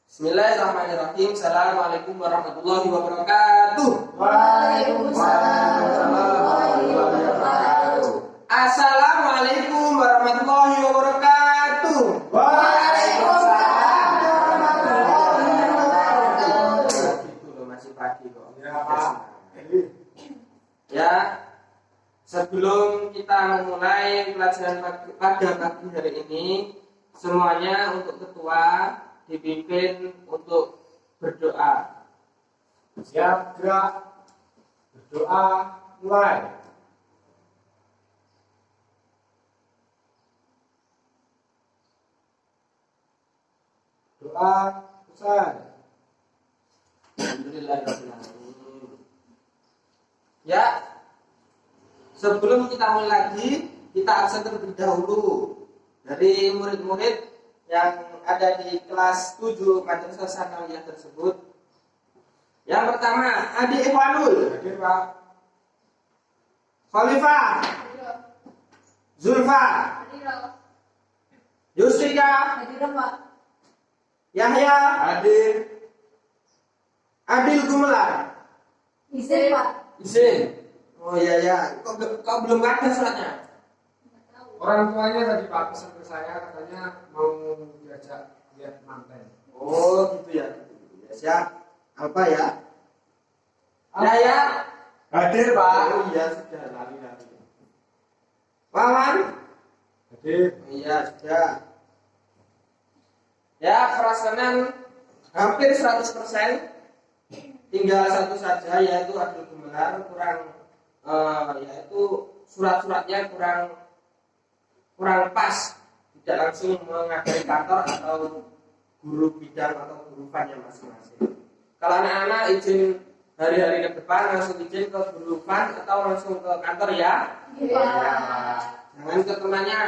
Bismillahirrahmanirrahim. Assalamualaikum warahmatullahi wabarakatuh. Waalaikumsalam warahmatullahi wabarakatuh. Assalamualaikum warahmatullahi wabarakatuh. Waalaikumsalam warahmatullahi wabarakatuh. Gitu loh, masih pagi kok. Ya, sebelum kita memulai pelajaran pada pagi hari ini, semuanya untuk ketua dipimpin untuk berdoa. Siap, gerak, berdoa, mulai. Doa, selesai. Alhamdulillahirrahmanirrahim. Ya, sebelum kita mulai lagi, kita absen terlebih dahulu dari murid-murid yang ada di kelas 7 Madrasah Sanawiyah tersebut. Yang pertama, Adi Ikhwanul. Hadir, Pak. Khalifah, Zulfa, Yusrika, Yahya, Hadir. Adil Gumelar. Izin, Pak. Izin. Oh iya ya, kok belum ada suratnya? Orang tuanya tadi Pak pesan ke saya, katanya mau diajak lihat manten. Oh gitu ya. Ya, siap. Apa ya? Yahya. Hadir, Pak. Oh iya sudah lari. Wawan. Hadir. Oh, iya sudah. Ya, perasaan hampir 100%. Tinggal satu saja, yaitu Adil Gumelar kurang yaitu surat-suratnya kurang pas, tidak langsung menghadiri kantor atau guru bidang atau guru fan-nya masing-masing. Kalau anak-anak izin hari-hari ke depan langsung izin ke guru fan atau langsung ke kantor ya? Iya. Jangan ke temannya.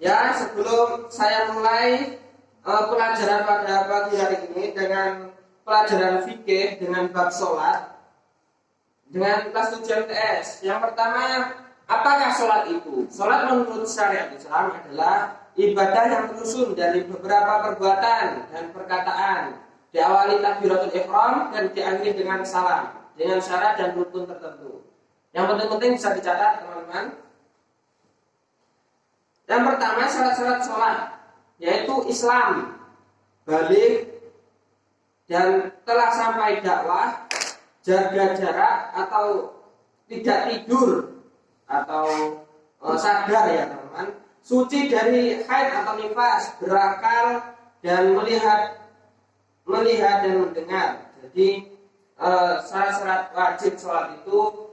Ya, sebelum saya mulai pelajaran pada pagi hari ini dengan pelajaran fikih dengan bab sholat dengan kelas 7 MTS. Yang pertama, apakah sholat itu? Sholat menurut syariat Islam adalah ibadah yang tersusun dari beberapa perbuatan dan perkataan, diawali takbiratul ihram dan diakhiri dengan salam dengan syarat dan rukun tertentu. Yang penting-penting bisa dicatat teman-teman. Yang pertama, syarat-syarat sholat yaitu Islam, balik, dan telah sampai dakwah, jaga jarak atau tidak tidur atau sadar ya teman-teman, suci dari haid atau nifas, berakal dan melihat dan mendengar. Jadi syarat-syarat wajib sholat itu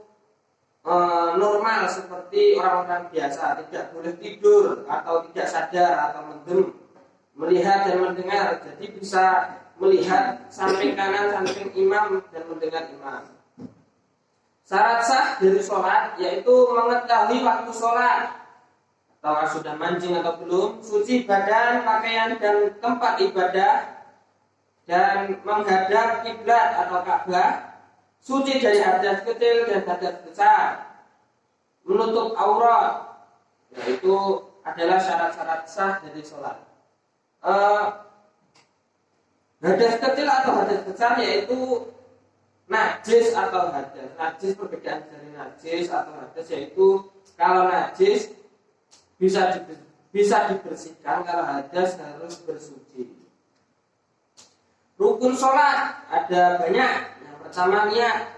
normal seperti orang-orang biasa, tidak boleh tidur atau tidak sadar atau mendem, melihat dan mendengar. Jadi bisa melihat samping kanan, samping imam dan mendengar imam. Syarat sah dari sholat yaitu mengetahui waktu sholat, apakah sudah mancing atau belum, suci badan, pakaian dan tempat ibadah, dan menghadap kiblat atau Ka'bah, suci dari hadas kecil dan hadas besar, menutup aurat, yaitu adalah syarat-syarat sah dari sholat. Hadas kecil atau hadas besar yaitu najis atau hadas. Najis perbedaan dari najis atau hadas yaitu kalau najis bisa dibersihkan, kalau hadas harus bersuci. Rukun sholat ada banyak. Yang pertama niat,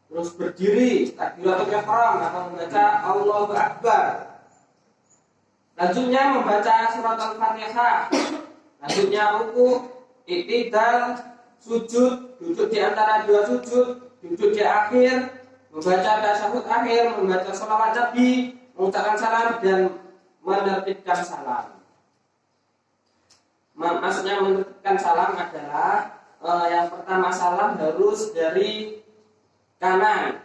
terus berdiri, takbiratul ihram atau membaca Allahu Akbar. Lanjutnya membaca surat Al-Fatihah. Lanjutnya ruku, i'tidal, sujud, duduk di antara dua sujud, duduk di akhir, membaca tasyahud akhir, membaca sholawat Nabi, mengucapkan salam dan menertibkan salam. Maksudnya menertibkan salam adalah yang pertama salam harus dari kanan.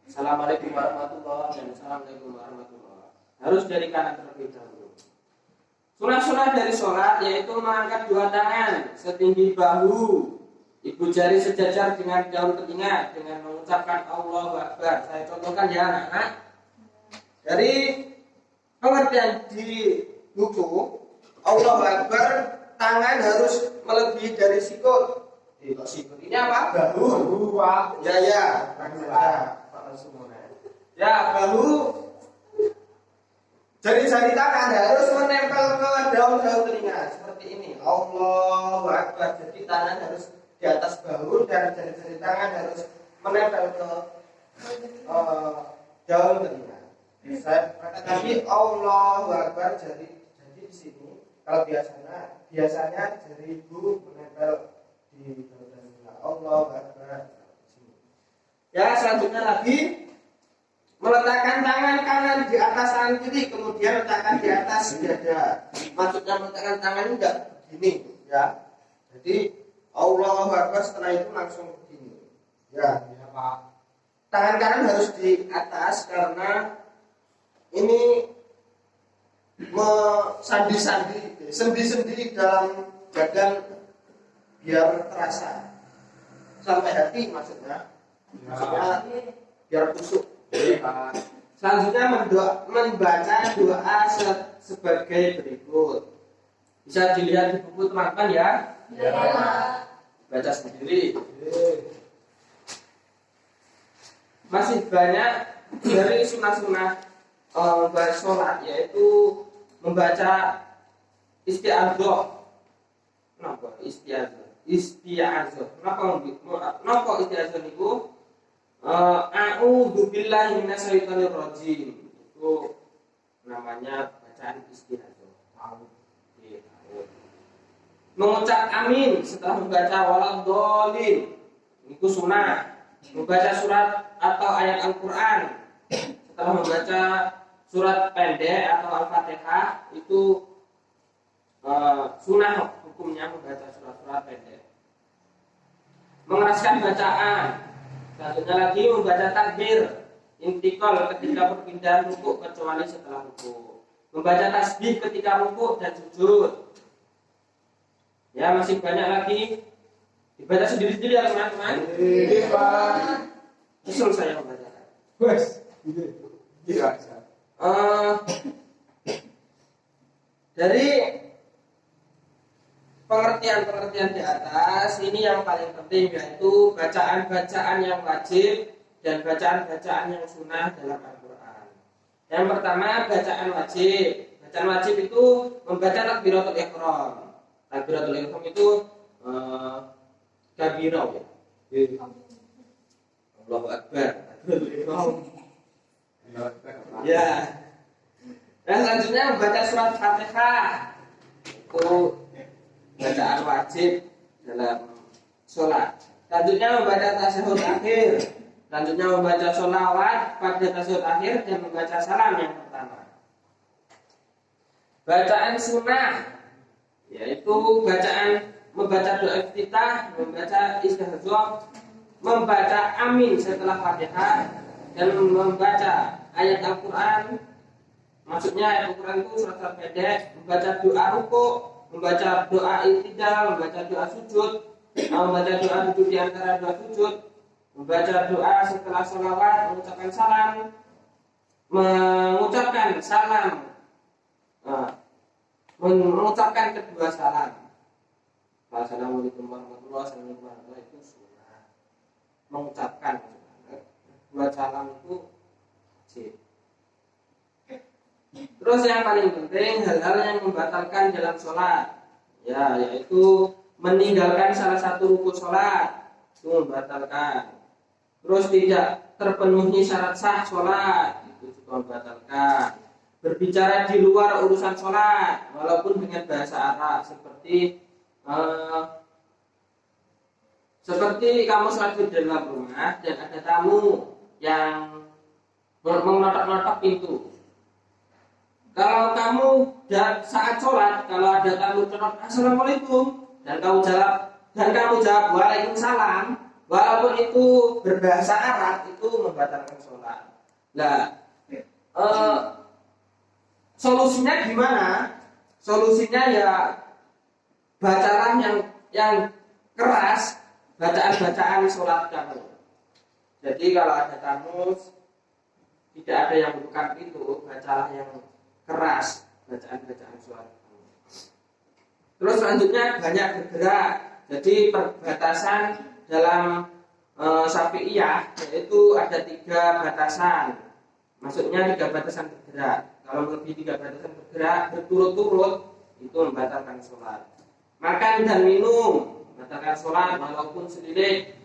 Assalamualaikum warahmatullahi wabarakatuh dan assalamualaikum warahmatullahi wabarakatuh. Harus dari kanan terlebih dahulu. Sunah-sunah dari sholat yaitu mengangkat dua tangan setinggi bahu, ibu jari sejajar dengan daun telinga dengan mengucapkan Allahu Akbar. Saya contohkan ya anak-anak. Dari pengertian di buku Allahu Akbar, tangan harus melebihi dari sikut. Sikut ini apa? Bahu. Ya. Ya, bahu. Jari-jari tangan harus menempel ke daun-daun telinga seperti ini. Allahu Akbar. Jadi tangan harus di atas bahu dan jari-jari tangan harus menempel ke daun telinga. Saya tadi Allahu Akbar, jadi di sini kalau biasanya jari ibu menempel di daun telinga. Allahu Akbar. Ya, selanjutnya lagi meletakkan tangan kanan di atas tangan kiri, kemudian letakkan di atas dada. Maksudnya meletakkan tangan ini enggak begini, ya. Jadi Allahu Akbar, setelah itu langsung begini. Ya, Pak. Tangan kanan harus di atas karena ini sendi-sendi dalam badan biar terasa sampai hati maksudnya. Maksudnya biar kusuk. Selanjutnya membaca doa sebagai berikut. Bisa dilihat di buku teman-teman ya. Baca sendiri. Masih banyak dari sunah-sunah sholat, yaitu membaca isti'adzah. Kenapa isti'adzah? Kenapa isti'adzah itu? A'udzu billahi minasyaitonir rajim. Itu namanya bacaan isti'adzah. Mengucap amin setelah membaca waladhdallin. Itu sunnah. Membaca surat atau ayat Al-Qur'an setelah membaca surat pendek atau Al-Fatihah itu sunnah hukumnya membaca surat-surat pendek. Mengeraskan bacaan. Selanjutnya lagi membaca takbir intikal ketika perpindahan rukuk kecuali setelah rukuk. Membaca tasbih ketika rukuk dan sujud. Ya, masih banyak lagi. Dibaca sendiri-sendiri ya teman-teman. Usul saya membacakan. Dari pengertian di atas, ini yang paling penting, yaitu bacaan-bacaan yang wajib dan bacaan-bacaan yang sunnah dalam Al-Quran. Yang pertama, bacaan wajib. Bacaan wajib itu membaca takbiratul ihram. Takbiratul ihram itu kabirah ya. Allahu Akbar. Ya. Dan selanjutnya membaca surat Fatihah. Itu bacaan wajib dalam sholat. Selanjutnya membaca tasyahud akhir. Selanjutnya membaca sholawat pada tasyahud akhir dan membaca salam yang pertama. Bacaan sunnah, yaitu membaca doa iftitah, membaca istihzah, membaca amin setelah Fatihah, dan membaca ayat Al-Quran. Maksudnya ayat Al-Quran itu surat pendek, membaca doa rukuk, membaca doa i'tidal, membaca doa sujud, membaca doa duduk di antara dua sujud, membaca doa setelah sholawat, mengucapkan salam, mengucapkan kedua salam. Assalamualaikum warahmatullahi wabarakatuh, itu sunnah. Mengucapkan kedua salam itu wajib. Terus yang paling penting, hal-hal yang membatalkan dalam sholat, ya, yaitu meninggalkan salah satu rukun sholat, itu membatalkan. Terus tidak terpenuhi syarat sah sholat, itu juga membatalkan. Berbicara di luar urusan sholat, walaupun dengan bahasa Arab, seperti kamu sholat di dalam rumah dan ada tamu yang menotok-notok pintu. Kalau kamu saat sholat, kalau ada tamu mengucapkan assalamualaikum dan kamu jawab waalaikumsalam, walaupun itu berbahasa Arab, itu membatalkan sholat. Nah, solusinya gimana? Solusinya ya bacalah yang keras, bacaan sholat kamu. Jadi kalau ada tamu tidak ada yang membuka pintu, bacalah yang keras bacaan sholat. Terus selanjutnya banyak bergerak. Jadi perbatasan dalam Syafi'iyah yaitu ada 3 batasan. Maksudnya 3 batasan bergerak. Kalau lebih 3 batasan bergerak berturut-turut itu membatalkan sholat. Makan dan minum membatalkan sholat walaupun selidik.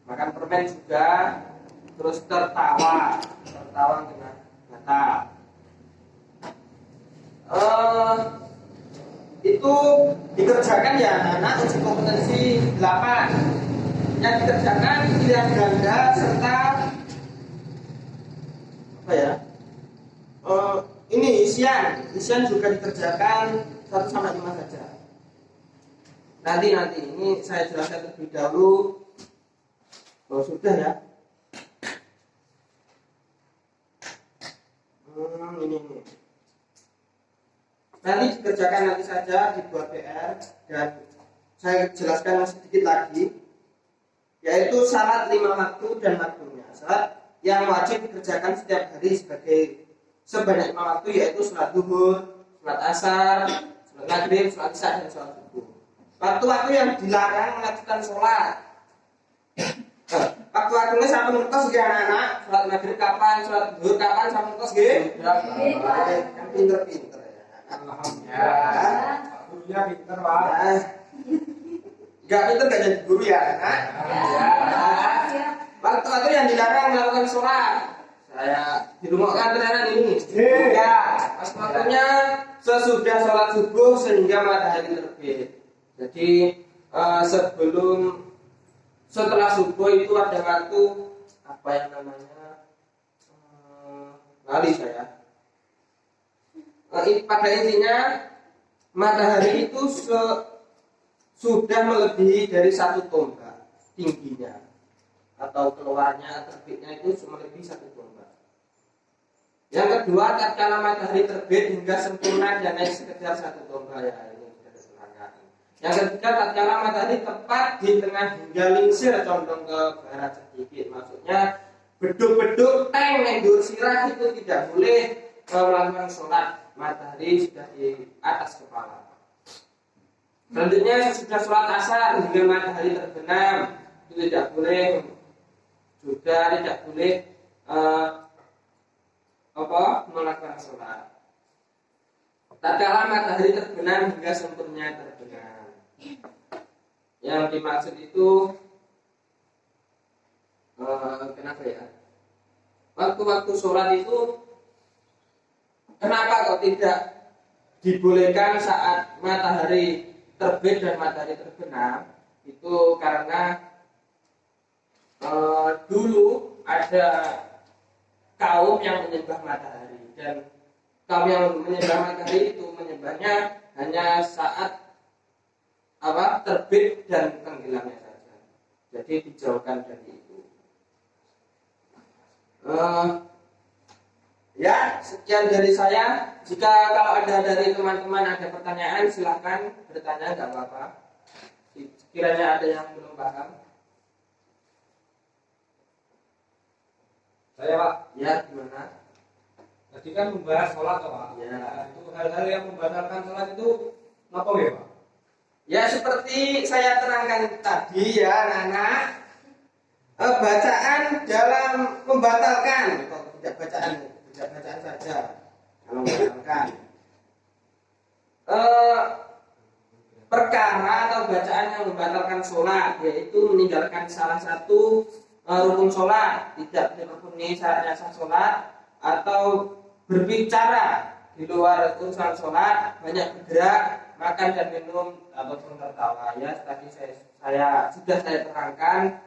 Makan permen juga. Terus tertawa kena batal. Itu dikerjakan ya anak uji kompetensi 8 yang dikerjakan pilihan ganda serta apa ya? Ini isian juga dikerjakan 1 sampai 5 saja. Nanti ini saya jelaskan terlebih dahulu. Oh sudah ya. Ini. Nanti dikerjakan nanti saja dibuat PR dan saya jelaskan sedikit lagi. Yaitu salat 5 waktu dan waktunya. Salat yang wajib dikerjakan setiap hari sebanyak 5 waktu yaitu salat zuhur, salat asar, salat maghrib, salat isya dan salat subuh. Waktu-waktu yang dilarang melakukan sholat. Waktu-waktunya sampai mentos ya anak-anak. Salat maghrib kapan, salat zuhur kapan sampai mentos nggih? Kan pinter-pinter ya. Alhamdulillah. Gurunya pinter, Pak. Enggak pinter enggak jadi guru ya, anak. Waktu-waktu yang dilarang melakukan sholat. Saya di rumah kan ternyata ini. Ya, waktunya sesudah sholat subuh sehingga matahari terbit. Jadi setelah subuh itu ada waktu apa yang namanya lali saya. Pada intinya matahari itu sudah melebihi dari 1 tombak tingginya atau keluarnya terbitnya itu melebihi 1 tombak. Yang kedua, tatkala matahari terbit hingga sempurna dan naik sekedar 1 tombak ya ini sudah keselangan. Yang ketiga, tatkala matahari tepat di tengah hingga lingsir condong ke barat sedikit. Maksudnya beduk-beduk teng nendur sirah itu tidak boleh melakukan sholat. Matahari sudah di atas kepala. Selanjutnya sesudah sholat asar hingga matahari terbenam itu tidak boleh, juga tidak boleh melakukan sholat. Tatkala matahari terbenam hingga sempurna terbenam. Yang dimaksud itu kenapa ya? Waktu-waktu sholat itu kenapa kok tidak dibolehkan saat matahari terbit dan matahari terbenam? Itu karena dulu ada kaum yang menyembah matahari dan kaum yang menyembah matahari itu menyembahnya hanya saat terbit dan tenggelamnya saja. Jadi dijauhkan dari itu. Ya, sekian dari saya. Jika kalau ada dari teman-teman ada pertanyaan, silahkan bertanya, nggak apa-apa. Sekiranya ada yang belum paham. Saya, Pak. Ya, gimana? Tadi kan membahas sholat, Pak. Ya. Itu hal-hal yang membatalkan sholat itu apa ya, Pak? Ya, seperti saya terangkan tadi ya, anak-anak. Bacaan dalam membatalkan, tidak bacaan saja kalau membatalkan. Perkara atau bacaan yang membatalkan sholat, yaitu meninggalkan salah satu rukun sholat, tidak memenuhi syaratnya sah sholat, atau berbicara di luar urusan sholat, banyak bergerak, makan dan minum ataupun tertawa. Ya, tadi saya sudah terangkan.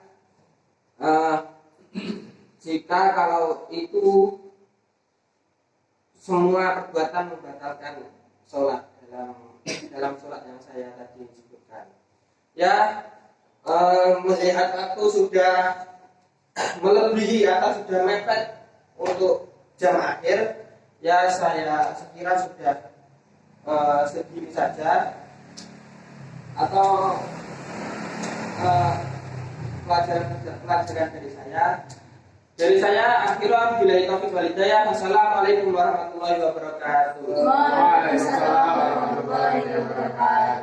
Jika kalau itu semua perbuatan membatalkan sholat dalam sholat yang saya tadi sebutkan. Ya, melihat waktu sudah melebihi atau sudah mepet untuk jam akhir, ya saya sekira sudah segini saja. Atau pelajaran dari saya. Akhirnya billahi taufiq wal hidayah. Wassalamualaikum warahmatullahi wabarakatuh. Waalaikumsalam. warahmatullahi wabarakatuh.